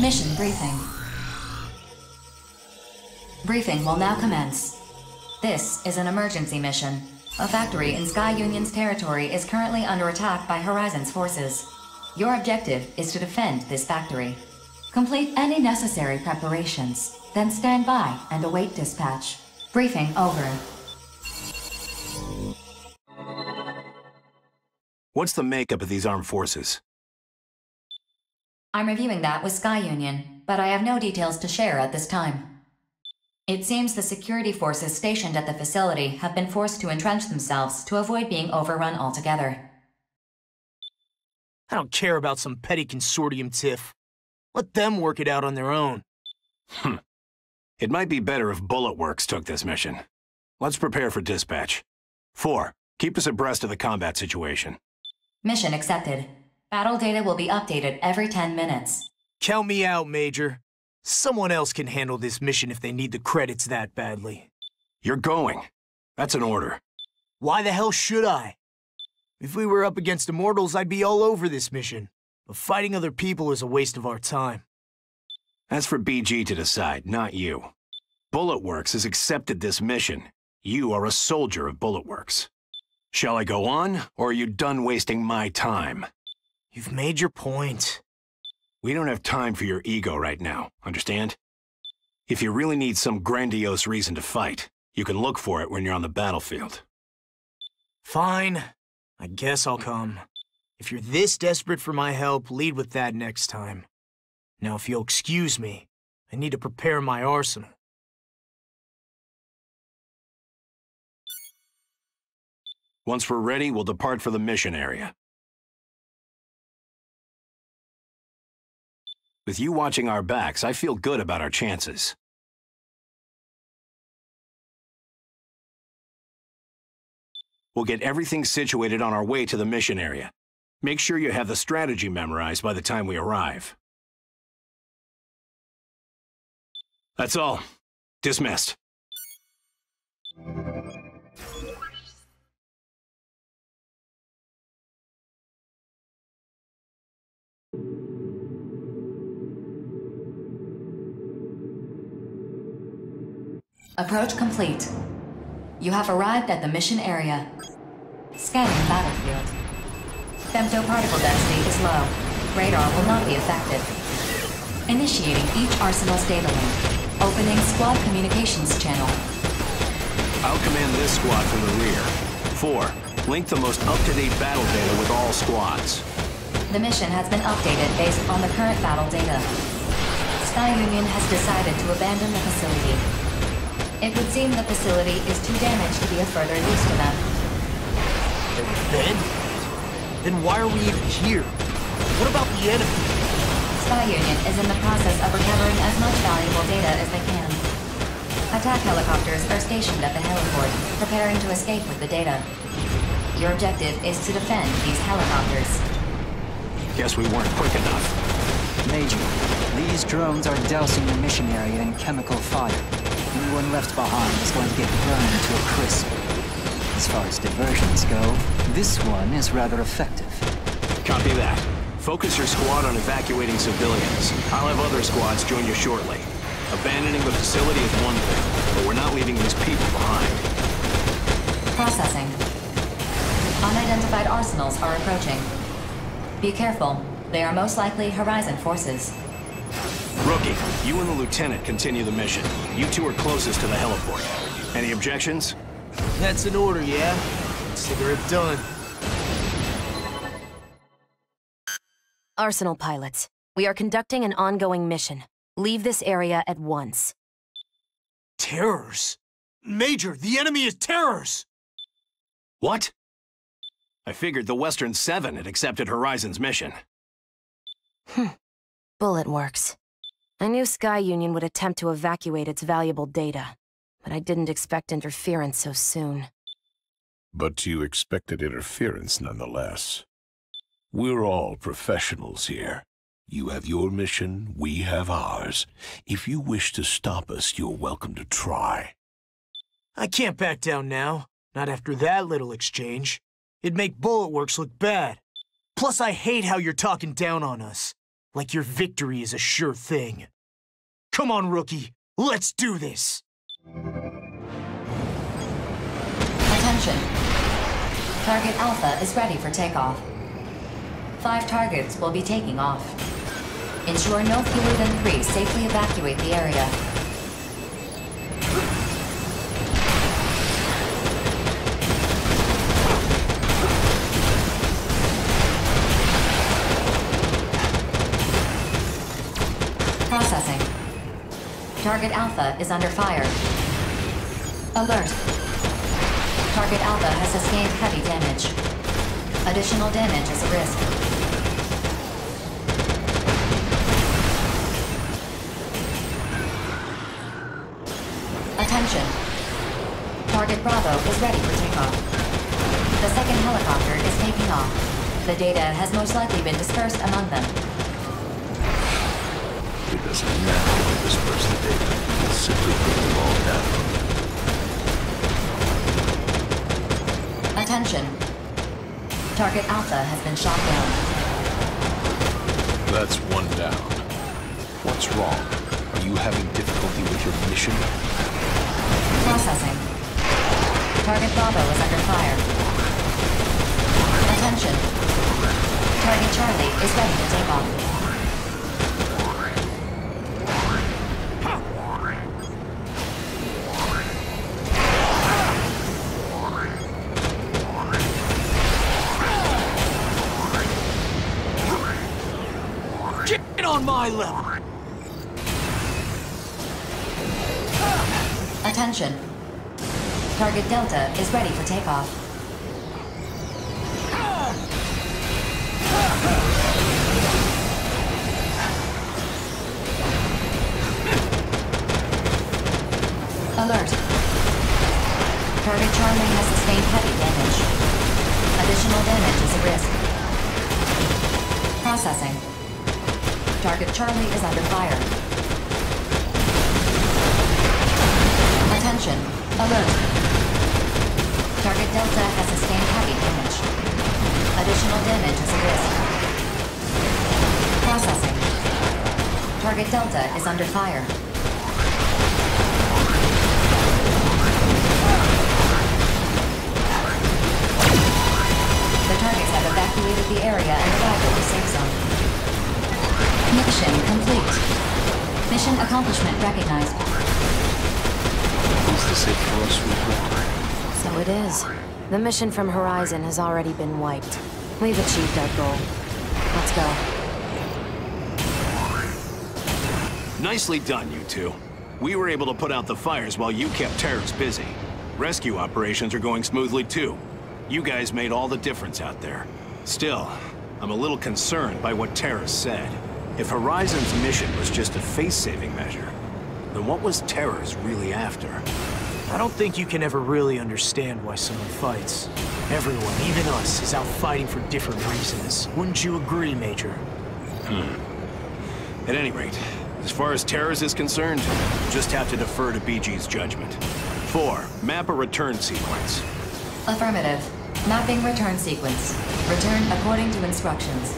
Mission briefing. Briefing will now commence. This is an emergency mission. A factory in Sky Union's territory is currently under attack by Horizon's forces. Your objective is to defend this factory. Complete any necessary preparations, then stand by and await dispatch. Briefing over. What's the makeup of these armed forces? I'm reviewing that with Sky Union, but I have no details to share at this time. It seems the security forces stationed at the facility have been forced to entrench themselves to avoid being overrun altogether. I don't care about some petty consortium tiff. Let them work it out on their own. It might be better if Bullet Works took this mission. Let's prepare for dispatch. 4. Keep us abreast of the combat situation. Mission accepted. Battle data will be updated every 10 minutes. Count me out, Major. Someone else can handle this mission if they need the credits that badly. You're going. That's an order. Why the hell should I? If we were up against Immortals, I'd be all over this mission. But fighting other people is a waste of our time. That's for BG to decide, not you. Bullet Works has accepted this mission. You are a soldier of Bullet Works. Shall I go on, or are you done wasting my time? You've made your point. We don't have time for your ego right now, understand? If you really need some grandiose reason to fight, you can look for it when you're on the battlefield. Fine. I guess I'll come. If you're this desperate for my help, lead with that next time. Now, if you'll excuse me, I need to prepare my arsenal. Once we're ready, we'll depart for the mission area. With you watching our backs, I feel good about our chances. We'll get everything situated on our way to the mission area. Make sure you have the strategy memorized by the time we arrive. That's all. Dismissed. Approach complete. You have arrived at the mission area. Scanning battlefield. Femtoparticle density is low. Radar will not be affected. Initiating each arsenal's data link. Opening squad communications channel. I'll command this squad from the rear. 4. Link the most up-to-date battle data with all squads. The mission has been updated based on the current battle data. Sky Union has decided to abandon the facility. It would seem the facility is too damaged to be of further use to them. They're abandoned? Then why are we even here? What about the enemy? Sky Union is in the process of recovering as much valuable data as they can. Attack helicopters are stationed at the heliport, preparing to escape with the data. Your objective is to defend these helicopters. Guess we weren't quick enough. Major, these drones are dousing the mission area in chemical fire. Anyone left behind is going to get burned to a crisp. As far as diversions go, this one is rather effective. Copy that. Focus your squad on evacuating civilians. I'll have other squads join you shortly. Abandoning the facility is one thing, but we're not leaving these people behind. Processing. Unidentified arsenals are approaching. Be careful. They are most likely Horizon forces. Rookie, you and the lieutenant continue the mission. You two are closest to the heliport. Any objections? That's an order, yeah? Consider it done. Arsenal pilots, we are conducting an ongoing mission. Leave this area at once. Terrors? Major, the enemy is terrors! What? I figured the Western 7 had accepted Horizon's mission. Bullet Works. I knew Sky Union would attempt to evacuate its valuable data, but I didn't expect interference so soon. But you expected interference nonetheless. We're all professionals here. You have your mission, we have ours. If you wish to stop us, you're welcome to try. I can't back down now. Not after that little exchange. It'd make Bullet Works look bad. Plus, I hate how you're talking down on us. Like your victory is a sure thing. Come on, rookie. Let's do this! Attention. Target Alpha is ready for takeoff. 5 targets will be taking off. Ensure no fewer than 3 safely evacuate the area. Processing. Target Alpha is under fire. Alert. Target Alpha has sustained heavy damage. Additional damage is a risk. Attention. Target Bravo is ready for takeoff. The second helicopter is taking off. The data has most likely been dispersed among them. It doesn't matter to disperse the data. We'll simply put them all down. Attention. Target Alpha has been shot down. That's 1 down. What's wrong? Are you having difficulty with your mission? Processing. Target Bravo is under fire. Attention. Target Charlie is ready to take off. Get on my level! Attention. Target Delta is ready for takeoff. Alert. Target Charlie has sustained heavy damage. Additional damage is a risk. Processing. Target Charlie is under fire. Attention. Alert. Target Delta has sustained heavy damage. Additional damage is a risk. Processing. Target Delta is under fire. The targets have evacuated the area and arrived at the safe zone. Mission complete. Mission accomplishment recognized. Is this it for us, Reaper? So it is. The mission from Horizon has already been wiped. We've achieved our goal. Let's go. Nicely done, you two. We were able to put out the fires while you kept terrorists busy. Rescue operations are going smoothly too. You guys made all the difference out there. Still, I'm a little concerned by what terrorists said. If Horizon's mission was just a face-saving measure, then what was terrorists really after? I don't think you can ever really understand why someone fights. Everyone, even us, is out fighting for different reasons. Wouldn't you agree, Major? At any rate, as far as terrorists is concerned, we'll just have to defer to BG's judgment. 4. Map a return sequence. Affirmative. Mapping return sequence. Return according to instructions.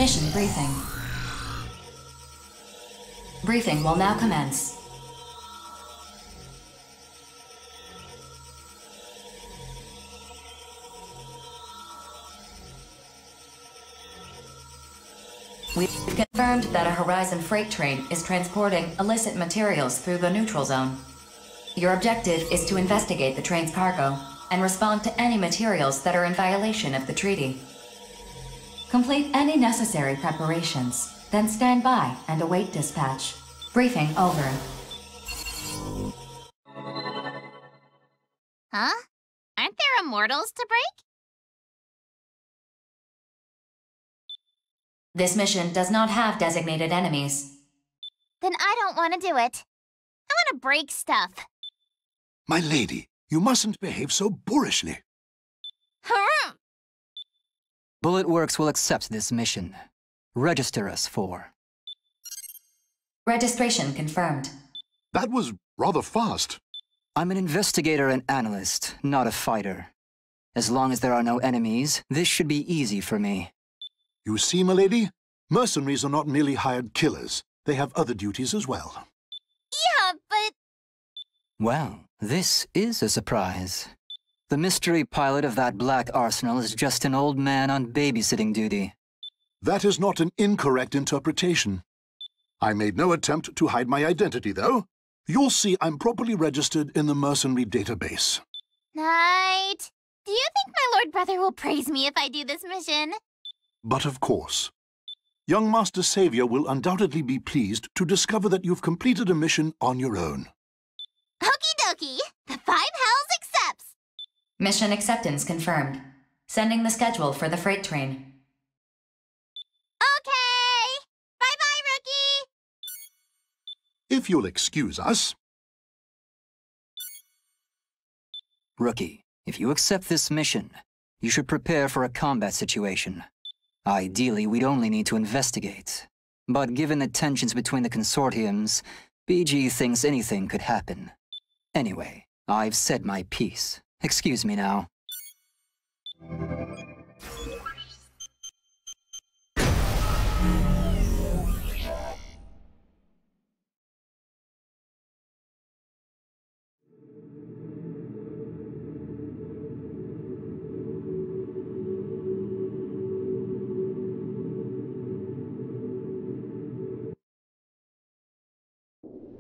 Mission briefing. Briefing will now commence. We've confirmed that a Horizon freight train is transporting illicit materials through the neutral zone. Your objective is to investigate the train's cargo and respond to any materials that are in violation of the treaty. Complete any necessary preparations, then stand by and await dispatch. Briefing over. Huh? Aren't there immortals to break? This mission does not have designated enemies. Then I don't want to do it. I want to break stuff. My lady, you mustn't behave so boorishly. Bullet Works will accept this mission. Register us for. Registration confirmed. That was rather fast. I'm an investigator and analyst, not a fighter. As long as there are no enemies, this should be easy for me. You see, my lady, mercenaries are not merely hired killers. They have other duties as well. Yeah, but... Well, this is a surprise. The mystery pilot of that black arsenal is just an old man on babysitting duty. That is not an incorrect interpretation. I made no attempt to hide my identity, though. You'll see I'm properly registered in the mercenary database. Knight, do you think my Lord Brother will praise me if I do this mission? But of course. Young Master Savior will undoubtedly be pleased to discover that you've completed a mission on your own. Okie dokie, the Five Hells accepts! Mission acceptance confirmed. Sending the schedule for the freight train. Okay! Bye-bye, Rookie! If you'll excuse us. Rookie, if you accept this mission, you should prepare for a combat situation. Ideally, we'd only need to investigate. But given the tensions between the consortiums, BG thinks anything could happen. Anyway, I've said my piece. Excuse me now.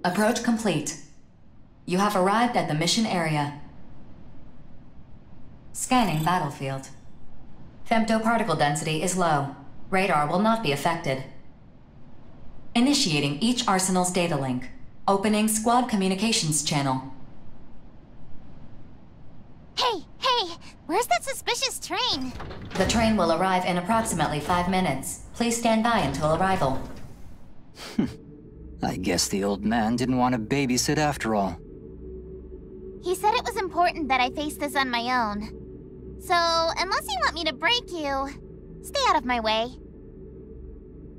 Approach complete. You have arrived at the mission area. Scanning battlefield. Femtoparticle density is low. Radar will not be affected. Initiating each arsenal's data link. Opening squad communications channel. Hey, where's that suspicious train? The train will arrive in approximately 5 minutes. Please stand by until arrival. I guess the old man didn't want to babysit after all. He said it was important that I face this on my own. So, unless you want me to break you, stay out of my way.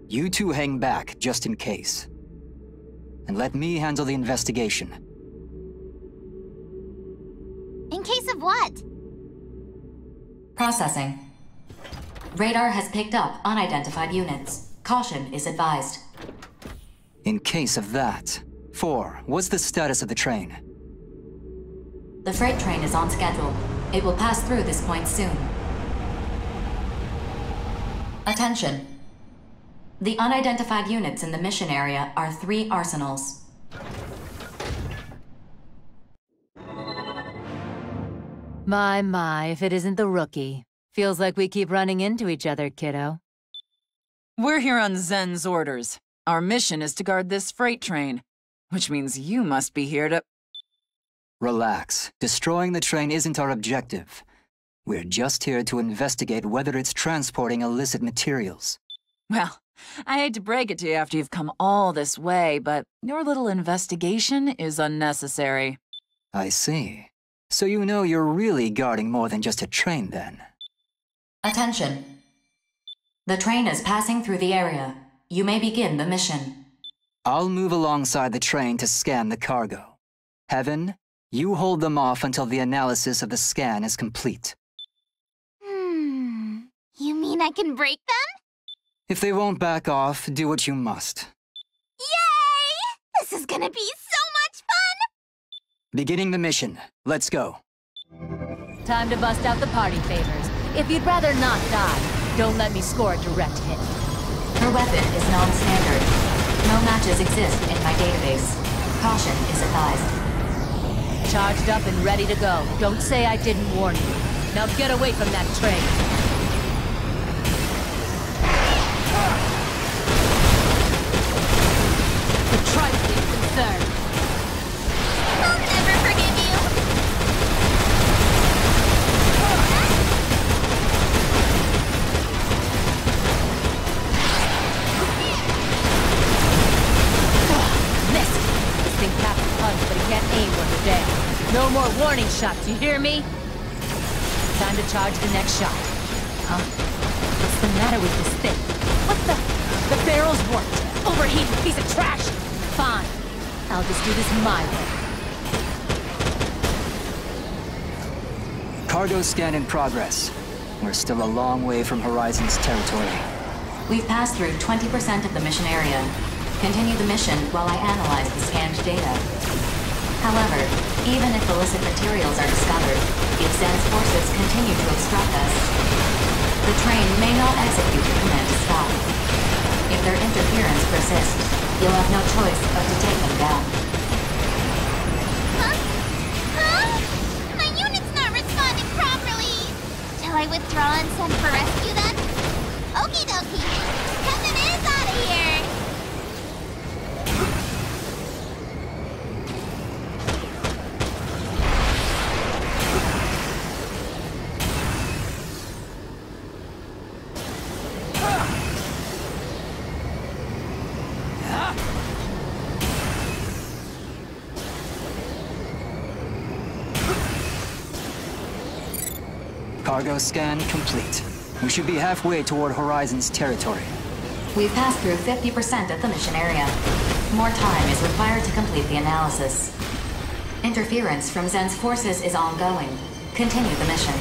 You two hang back, just in case. And let me handle the investigation. In case of what? Processing. Radar has picked up unidentified units. Caution is advised. In case of that. 4. What's the status of the train? The freight train is on schedule. It will pass through this point soon. Attention. The unidentified units in the mission area are 3 arsenals. My, if it isn't the Rookie. Feels like we keep running into each other, kiddo. We're here on Zen's orders. Our mission is to guard this freight train, which means you must be here to... Relax. Destroying the train isn't our objective. We're just here to investigate whether it's transporting illicit materials. Well, I hate to break it to you after you've come all this way, but your little investigation is unnecessary. I see. So you know you're really guarding more than just a train, then? Attention. The train is passing through the area. You may begin the mission. I'll move alongside the train to scan the cargo. Heaven, you hold them off until the analysis of the scan is complete. You mean I can break them? If they won't back off, do what you must. Yay! This is gonna be so much fun! Beginning the mission. Let's go. Time to bust out the party favors. If you'd rather not die, don't let me score a direct hit. Her weapon is non-standard. No matches exist in my database. Caution is advised. Charged up and ready to go. Don't say I didn't warn you. Now get away from that train. The trifling concern. I'll never forgive you! Missed! This thing caps punch, but he can't aim worth a damn. No more warning shots, you hear me? Time to charge the next shot. Huh? What's the matter with this thing? What the? The barrel's warped. Overheated piece of trash! Fine. I'll just do this my way. Cargo scan in progress. We're still a long way from Horizon's territory. We've passed through 20% of the mission area. Continue the mission while I analyze the scanned data. However, even if illicit materials are discovered, if Zen's forces continue to obstruct us, the train may not execute the command to stop. If their interference persists, you'll have no choice but to take them down. Huh? Huh? My unit's not responding properly! Shall I withdraw and send for rescue then? Okie dokie! Captain is out of here! Cargo scan complete. We should be halfway toward Horizon's territory. We've passed through 50% of the mission area. More time is required to complete the analysis. Interference from Zen's forces is ongoing. Continue the mission.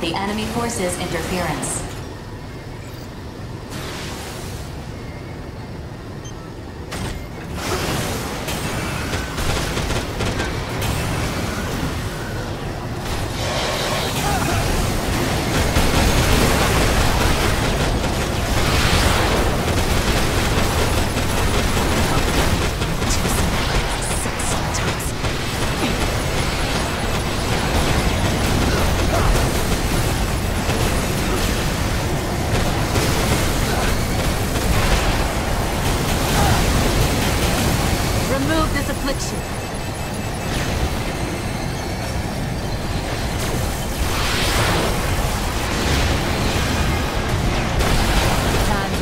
The enemy forces' interference.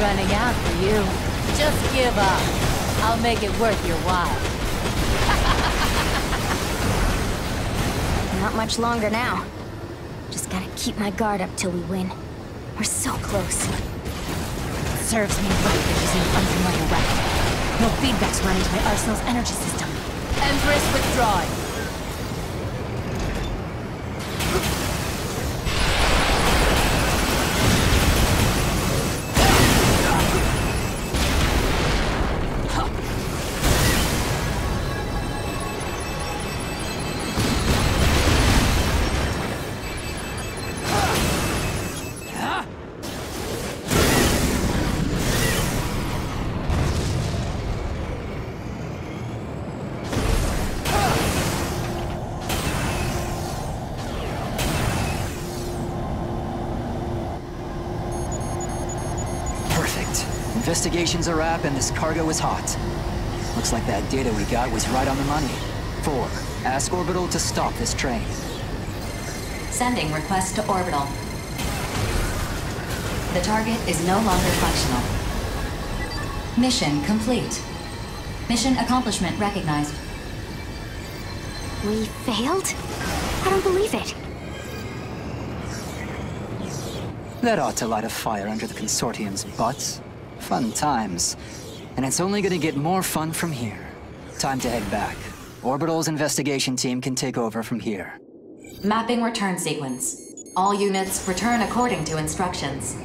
Running out for you. Just give up. I'll make it worth your while. Not much longer now. Just gotta keep my guard up till we win. We're so close. It serves me right for using an unfamiliar weapon. No feedback's running to my arsenal's energy system. Empress withdrawing. Investigation's a wrap and this cargo is hot. Looks like that data we got was right on the money. 4. Ask Orbital to stop this train. Sending request to Orbital. The target is no longer functional. Mission complete. Mission accomplishment recognized. We failed? I don't believe it. That ought to light a fire under the Consortium's butts. Fun times. And it's only gonna get more fun from here. Time to head back. Orbital's investigation team can take over from here. Mapping return sequence. All units return according to instructions.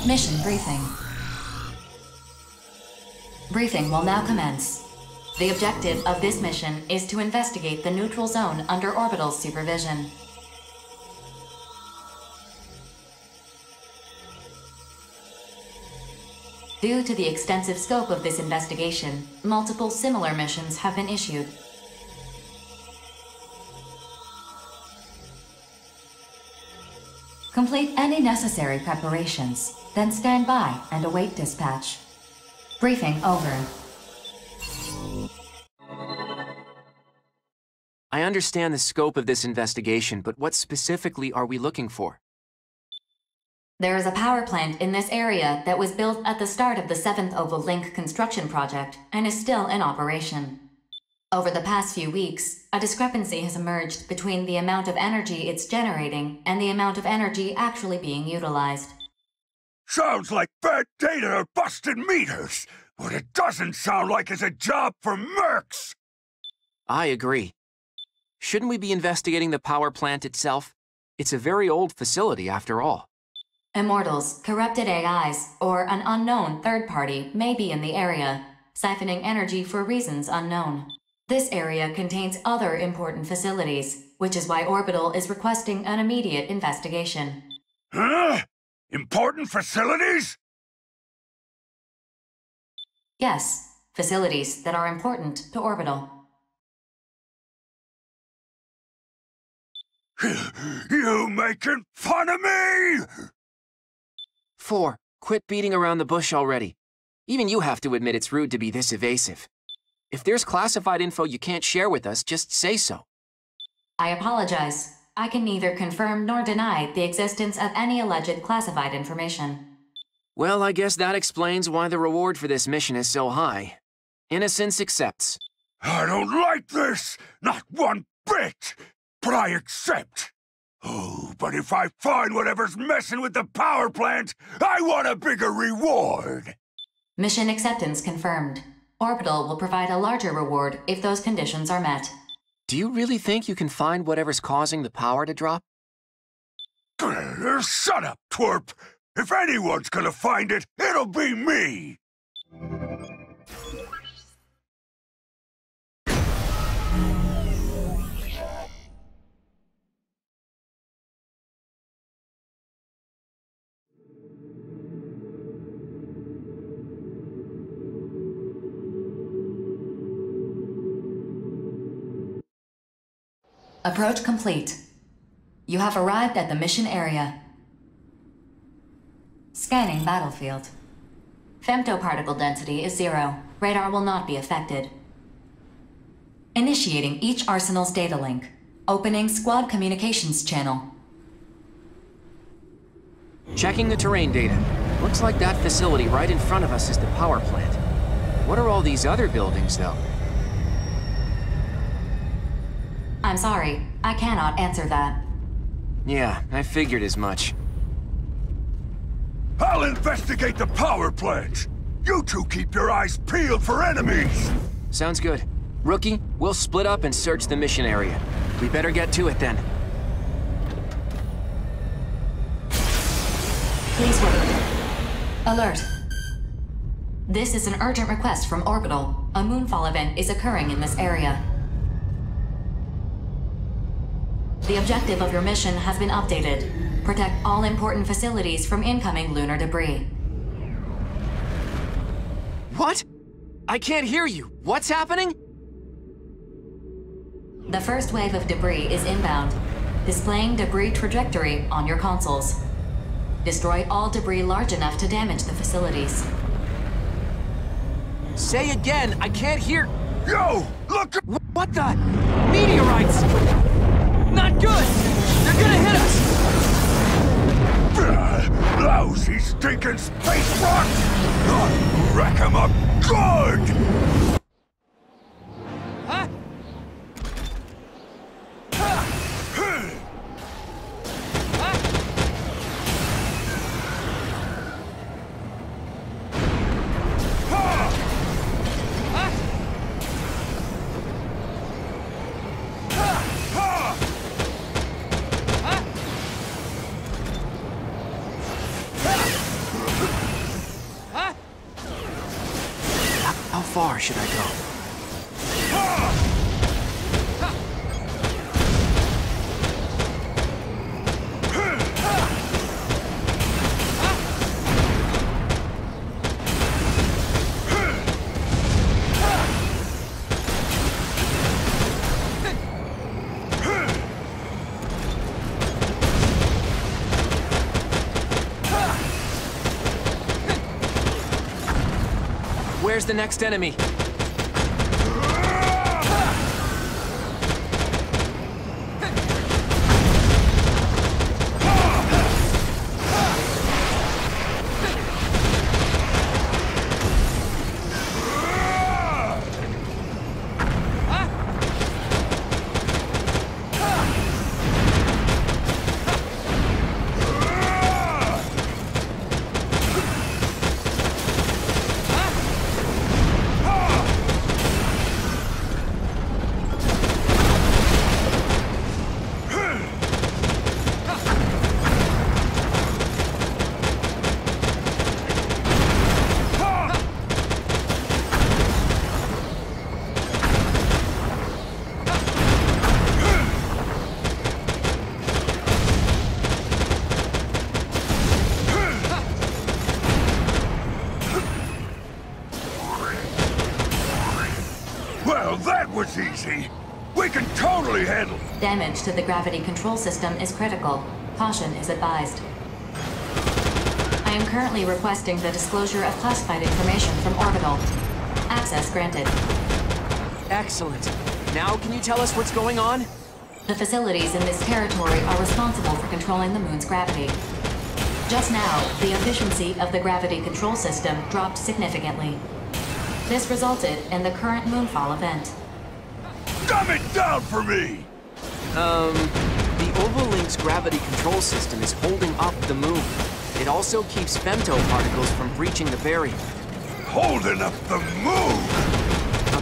Mission briefing. Briefing will now commence. The objective of this mission is to investigate the neutral zone under Orbital's supervision. Due to the extensive scope of this investigation, multiple similar missions have been issued. Complete any necessary preparations, then stand by and await dispatch. Briefing over. I understand the scope of this investigation, but what specifically are we looking for? There is a power plant in this area that was built at the start of the 7th Oval Link construction project and is still in operation. Over the past few weeks, a discrepancy has emerged between the amount of energy it's generating and the amount of energy actually being utilized. Sounds like bad data or busted meters. What it doesn't sound like is a job for mercs! I agree. Shouldn't we be investigating the power plant itself? It's a very old facility, after all. Immortals, corrupted AIs, or an unknown third party may be in the area, siphoning energy for reasons unknown. This area contains other important facilities, which is why Orbital is requesting an immediate investigation. Huh? Important facilities? Yes, facilities that are important to Orbital. You making fun of me? 4. Quit beating around the bush already. Even you have to admit it's rude to be this evasive. If there's classified info you can't share with us, just say so. I apologize. I can neither confirm nor deny the existence of any alleged classified information. Well, I guess that explains why the reward for this mission is so high. Innocence accepts. I don't like this! Not one bit! But I accept! Oh, but if I find whatever's messing with the power plant, I want a bigger reward! Mission acceptance confirmed. Orbital will provide a larger reward if those conditions are met. Do you really think you can find whatever's causing the power to drop? Shut up, twerp! If anyone's gonna find it, it'll be me! Approach complete. You have arrived at the mission area. Scanning battlefield. Femtoparticle density is 0. Radar will not be affected. Initiating each arsenal's data link. Opening squad communications channel. Checking the terrain data. Looks like that facility right in front of us is the power plant. What are all these other buildings, though? I'm sorry, I cannot answer that. Yeah, I figured as much. I'll investigate the power plant! You two keep your eyes peeled for enemies! Sounds good. Rookie, we'll split up and search the mission area. We better get to it then. Please wait. Alert. This is an urgent request from Orbital. A moonfall event is occurring in this area. The objective of your mission has been updated. Protect all important facilities from incoming lunar debris. What? I can't hear you. What's happening? The first wave of debris is inbound, displaying debris trajectory on your consoles. Destroy all debris large enough to damage the facilities. Say again, I can't hear. Yo, look! What the? Meteorites! Not good! They're gonna hit us! Lousy stinking space rocks! I'll wreck 'em up good! Huh? How far should I go? Where's the next enemy? easy. We can totally handle it. Damage to the gravity control system is critical. Caution is advised. I am currently requesting the disclosure of classified information from Orbital. Access granted. Excellent. Now can you tell us what's going on? The facilities in this territory are responsible for controlling the moon's gravity. Just now, the efficiency of the gravity control system dropped significantly. This resulted in the current moonfall event. Dumb it down for me! The Oval-Link's gravity control system is holding up the moon. It also keeps femto particles from breaching the barrier. Holding up the moon?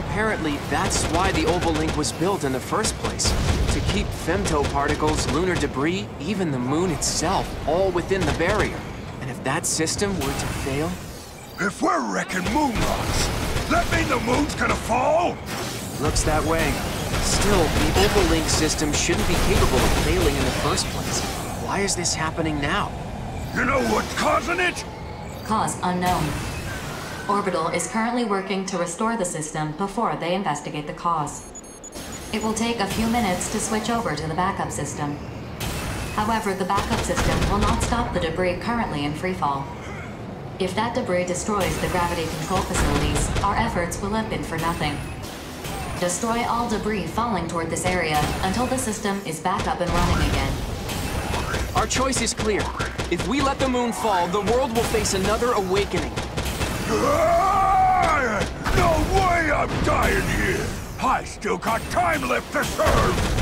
Apparently, that's why the Oval-Link was built in the first place. To keep femto particles, lunar debris, even the moon itself, all within the barrier. And if that system were to fail... If we're wrecking moon rocks, that mean the moon's gonna fall? Looks that way. Still, the Oval-Link system shouldn't be capable of failing in the first place. Why is this happening now? You know what's causing it? Cause unknown. Orbital is currently working to restore the system before they investigate the cause. It will take a few minutes to switch over to the backup system. However, the backup system will not stop the debris currently in freefall. If that debris destroys the gravity control facilities, our efforts will have been for nothing. Destroy all debris falling toward this area until the system is back up and running again. Our choice is clear. If we let the moon fall, the world will face another awakening. No way I'm dying here! I still got time left to serve!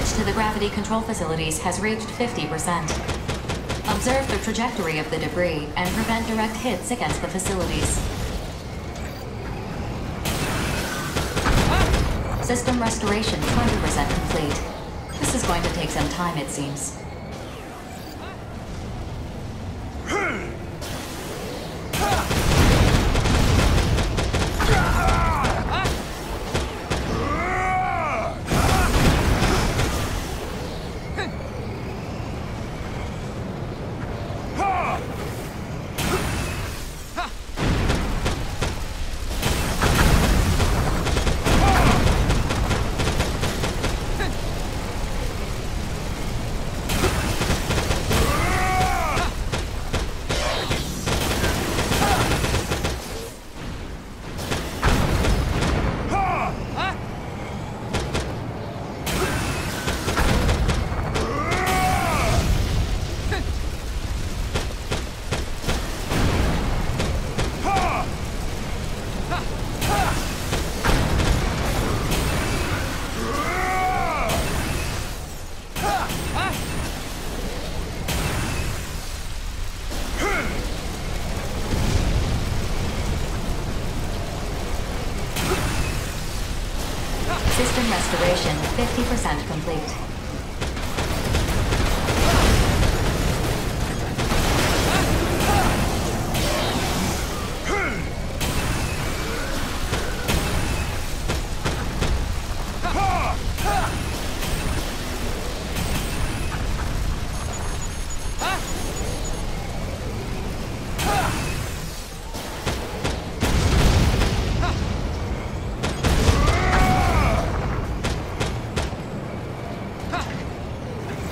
To the gravity control facilities has reached 50%. Observe the trajectory of the debris and prevent direct hits against the facilities. System restoration 20% complete. This is going to take some time, it seems. System restoration 50% complete.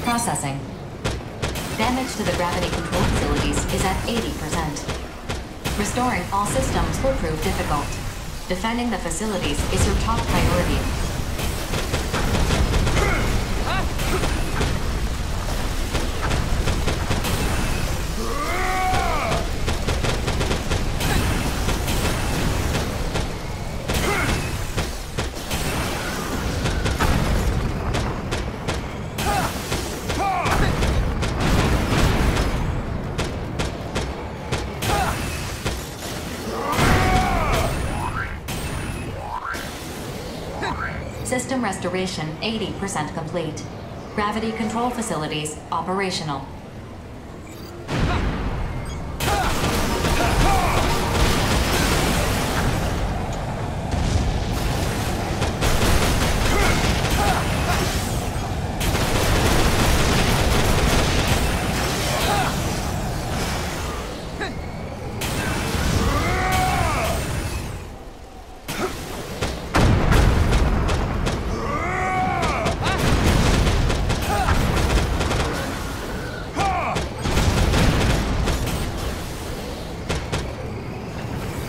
Processing. Damage to the gravity control facilities is at 80%. Restoring all systems will prove difficult. Defending the facilities is your top priority. System restoration 80% complete. Gravity control facilities operational.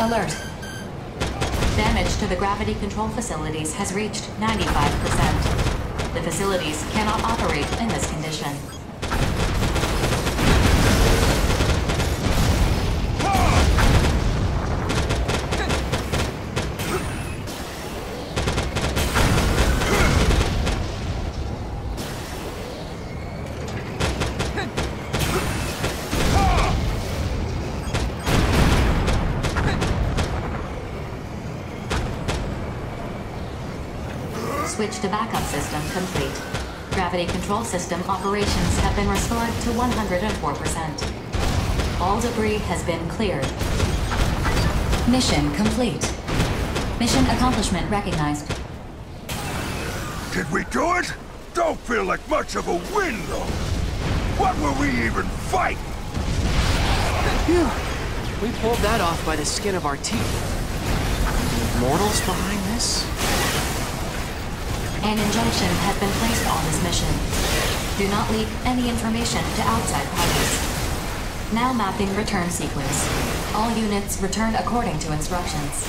Alert. Damage to the gravity control facilities has reached 95%. The facilities cannot operate in this condition. Switch to backup system complete. Gravity control system operations have been restored to 104%. All debris has been cleared. Mission complete. Mission accomplishment recognized. Did we do it? Don't feel like much of a win, though. What were we even fighting? Phew. We pulled that off by the skin of our teeth. Mortals behind this? An injunction has been placed on this mission. Do not leak any information to outside parties. Now mapping return sequence. All units return according to instructions.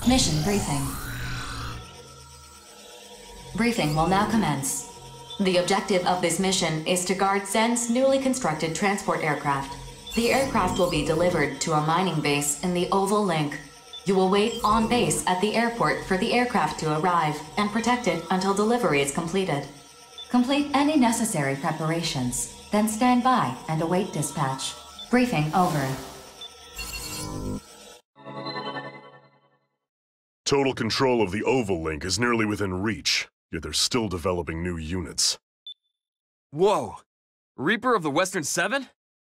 Mission briefing. Briefing will now commence. The objective of this mission is to guard Zen's newly constructed transport aircraft. The aircraft will be delivered to a mining base in the Oval Link. You will wait on base at the airport for the aircraft to arrive and protect it until delivery is completed. Complete any necessary preparations, then stand by and await dispatch. Briefing over. Total control of the Oval Link is nearly within reach, yet they're still developing new units. Whoa! Reaper of the Western Seven?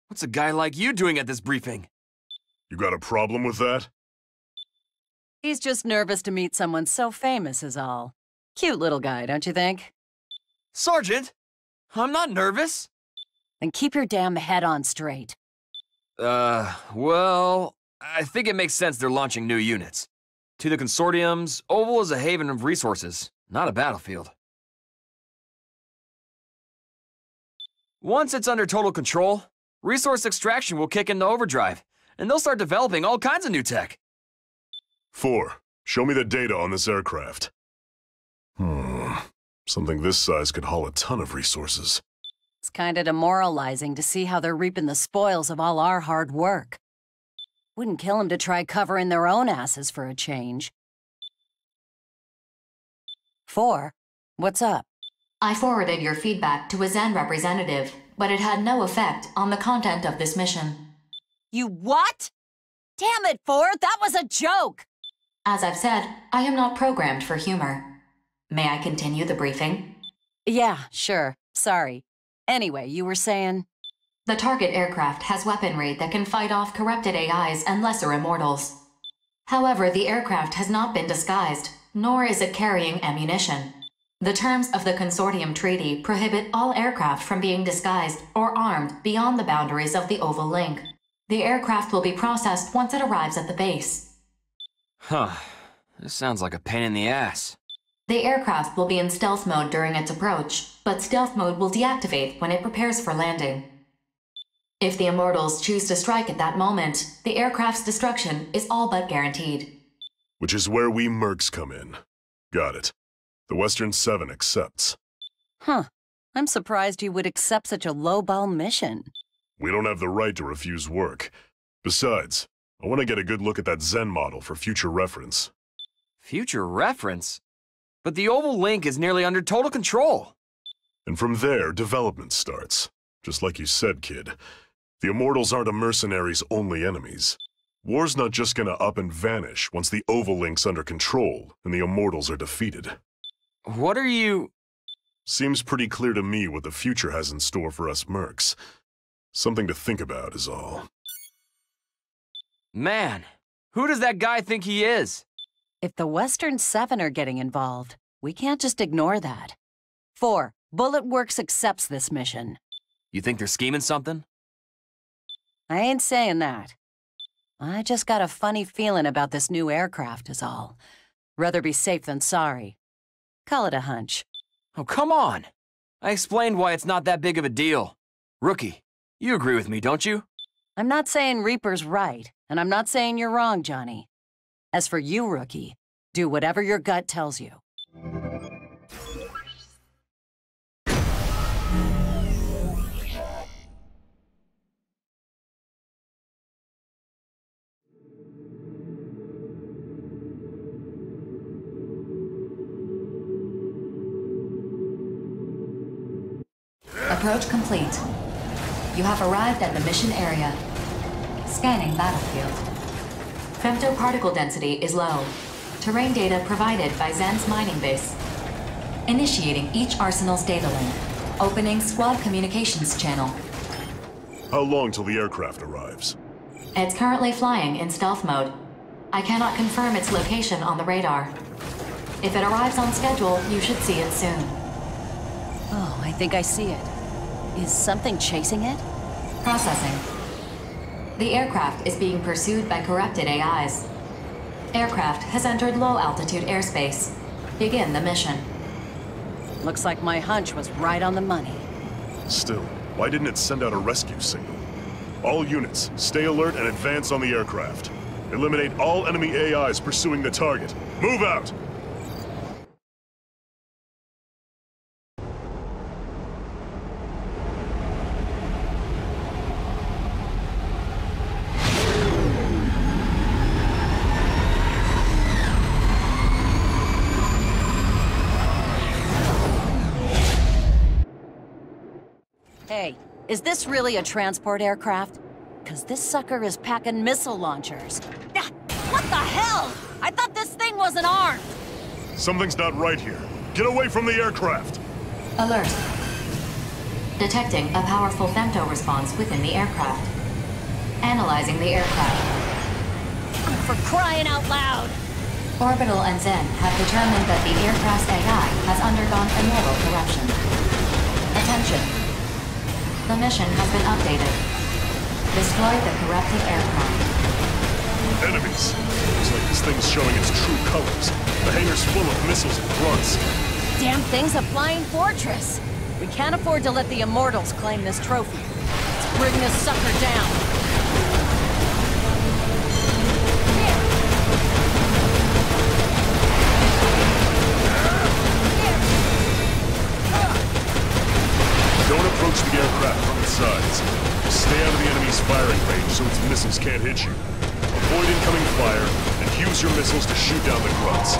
What's a guy like you doing at this briefing? You got a problem with that? He's just nervous to meet someone so famous is all. Cute little guy, don't you think? Sergeant! I'm not nervous. Then keep your damn head on straight. Well, I think it makes sense they're launching new units. To the consortiums, Oval is a haven of resources, not a battlefield. Once it's under total control, resource extraction will kick into overdrive, and they'll start developing all kinds of new tech. 4. Show me the data on this aircraft. Something this size could haul a ton of resources. It's kinda demoralizing to see how they're reaping the spoils of all our hard work. Wouldn't kill them to try covering their own asses for a change. 4. What's up? I forwarded your feedback to a Zen representative, but it had no effect on the content of this mission. You what? Damn it, 4! That was a joke! As I've said, I am not programmed for humor. May I continue the briefing? Yeah, sure. Sorry. Anyway, you were saying? The target aircraft has weaponry that can fight off corrupted AIs and lesser immortals. However, the aircraft has not been disguised, nor is it carrying ammunition. The terms of the Consortium Treaty prohibit all aircraft from being disguised or armed beyond the boundaries of the Oval Link. The aircraft will be processed once it arrives at the base. Huh. This sounds like a pain in the ass. The aircraft will be in stealth mode during its approach, but stealth mode will deactivate when it prepares for landing. If the Immortals choose to strike at that moment, the aircraft's destruction is all but guaranteed. Which is where we mercs come in. Got it. The Western Seven accepts. Huh. I'm surprised you would accept such a lowball mission. We don't have the right to refuse work. Besides, I want to get a good look at that Zen model for future reference. Future reference? But the Oval Link is nearly under total control. And from there, development starts. Just like you said, kid. The Immortals aren't a mercenary's only enemies. War's not just gonna up and vanish once the Oval Link's under control and the Immortals are defeated. What are you... Seems pretty clear to me what the future has in store for us mercs. Something to think about is all. Man, who does that guy think he is? If the Western Seven are getting involved, we can't just ignore that. 4. Bullet Works accepts this mission. You think they're scheming something? I ain't saying that. I just got a funny feeling about this new aircraft is all. Rather be safe than sorry. Call it a hunch. Oh, come on! I explained why it's not that big of a deal. Rookie, you agree with me, don't you? I'm not saying Reaper's right, and I'm not saying you're wrong, Johnny. As for you, Rookie, do whatever your gut tells you. Approach complete. You have arrived at the mission area. Scanning battlefield. Femtoparticle density is low. Terrain data provided by Zen's mining base. Initiating each arsenal's data link. Opening squad communications channel. How long till the aircraft arrives? It's currently flying in stealth mode. I cannot confirm its location on the radar. If it arrives on schedule, you should see it soon. Oh, I think I see it. Is something chasing it? Processing. The aircraft is being pursued by corrupted AIs. Aircraft has entered low-altitude airspace. Begin the mission. Looks like my hunch was right on the money. Still, why didn't it send out a rescue signal? All units, stay alert and advance on the aircraft. Eliminate all enemy AIs pursuing the target. Move out! Hey, is this really a transport aircraft? Because this sucker is packing missile launchers. Ah, what the hell? I thought this thing wasn't armed! Something's not right here. Get away from the aircraft! Alert. Detecting a powerful femto response within the aircraft. Analyzing the aircraft. For crying out loud! Orbital and Zen have determined that the aircraft's AI has undergone immortal corruption. Attention. The mission has been updated. Destroy the corrupted aircraft. Enemies. Looks like this thing's showing its true colors. The hangar's full of missiles and grunts. Damn thing's a flying fortress. We can't afford to let the Immortals claim this trophy. Let's bring this sucker down. Don't approach the aircraft from the sides. Just stay out of the enemy's firing range so its missiles can't hit you. Avoid incoming fire, and use your missiles to shoot down the grunts.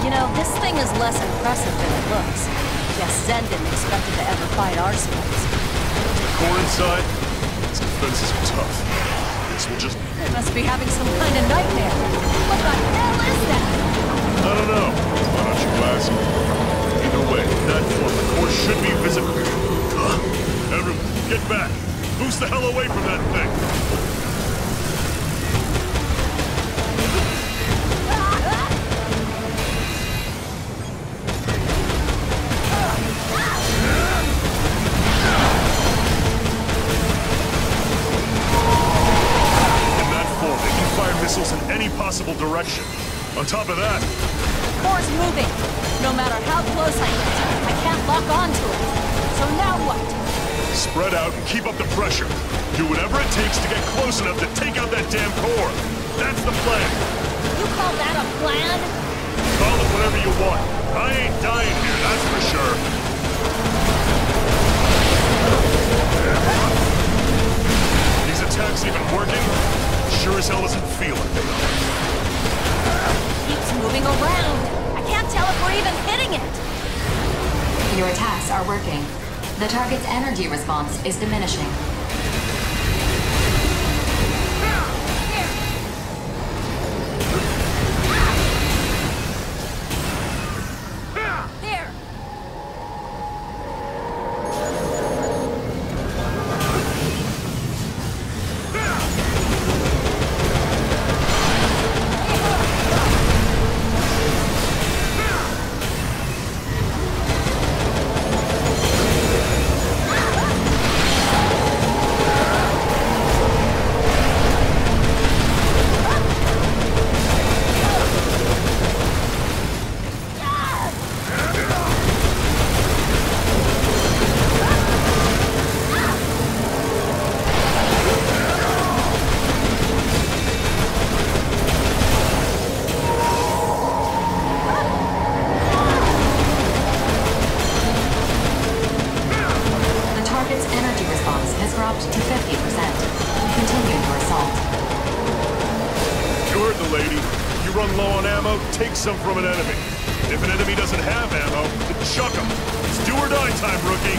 You know, this thing is less impressive than it looks. Guess Zen didn't expect it to ever fight our schools. The core inside, its defenses are tough. This will just... It must be having some kind of nightmare. What the hell is that? I don't know. Why don't you ask? Either way, that form, the core should be visible. Everyone, get back! Boost the hell away from that thing! In that form, they can fire missiles in any possible direction. On top of that... Core's moving. No matter how close I get, I can't lock onto it. So now what? Spread out and keep up the pressure. Do whatever it takes to get close enough to take out that damn core. That's the plan. You call that a plan? Call it whatever you want. I ain't dying here, that's for sure. These attacks even working? Sure as hell doesn't feel it. Keeps moving around. I can't tell if we're even hitting it. Your attacks are working. The target's energy response is diminishing. Here. dropped to 50%. Continue your assault. You heard the lady. If you run low on ammo, take some from an enemy. If an enemy doesn't have ammo, then chuck them. It's do or die time, rookie.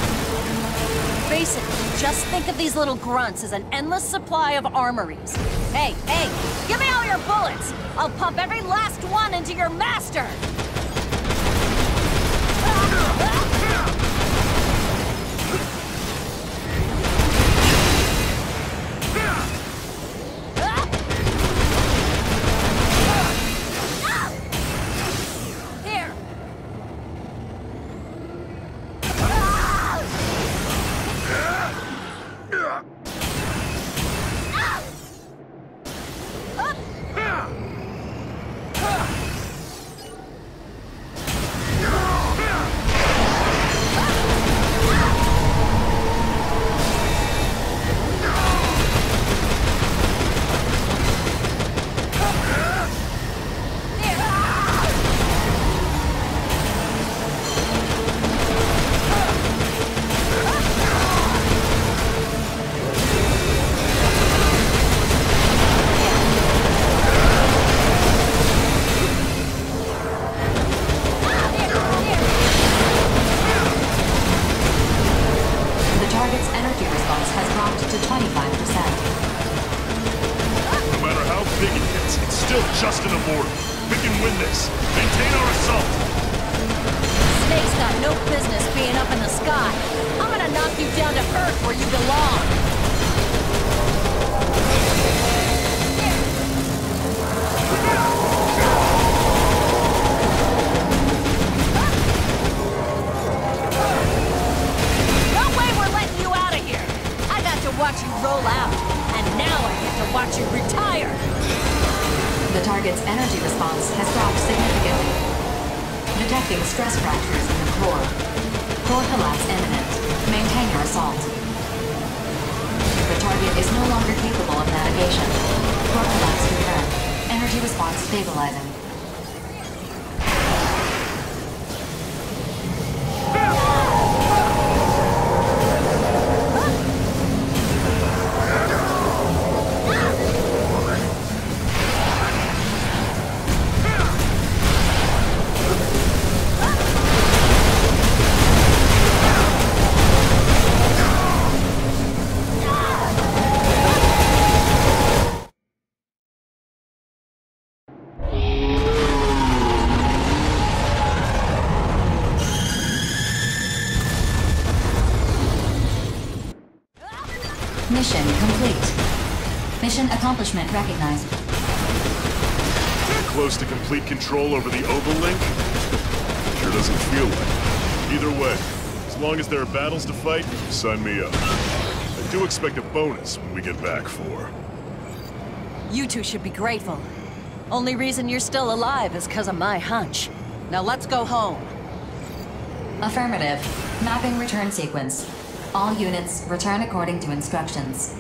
Basically, just think of these little grunts as an endless supply of armories. Hey, give me all your bullets! I'll pump every last one into your master! portal. We can win this. Maintain our assault. Snake's got no business being up in the sky. I'm gonna knock you down to Earth where you belong. Watch you roll out, and now I get to watch you retire! The target's energy response has dropped significantly. Detecting stress fractures in the core. Core collapse imminent. Maintain your assault. The target is no longer capable of navigation. Core collapse confirmed. Energy response stabilizing. Mission complete. Mission accomplishment recognized. Getting close to complete control over the Oval Link? Sure doesn't feel like it. Either way, as long as there are battles to fight, sign me up. I do expect a bonus when we get back for. You two should be grateful. Only reason you're still alive is because of my hunch. Now let's go home. Affirmative. Mapping return sequence. All units return according to instructions.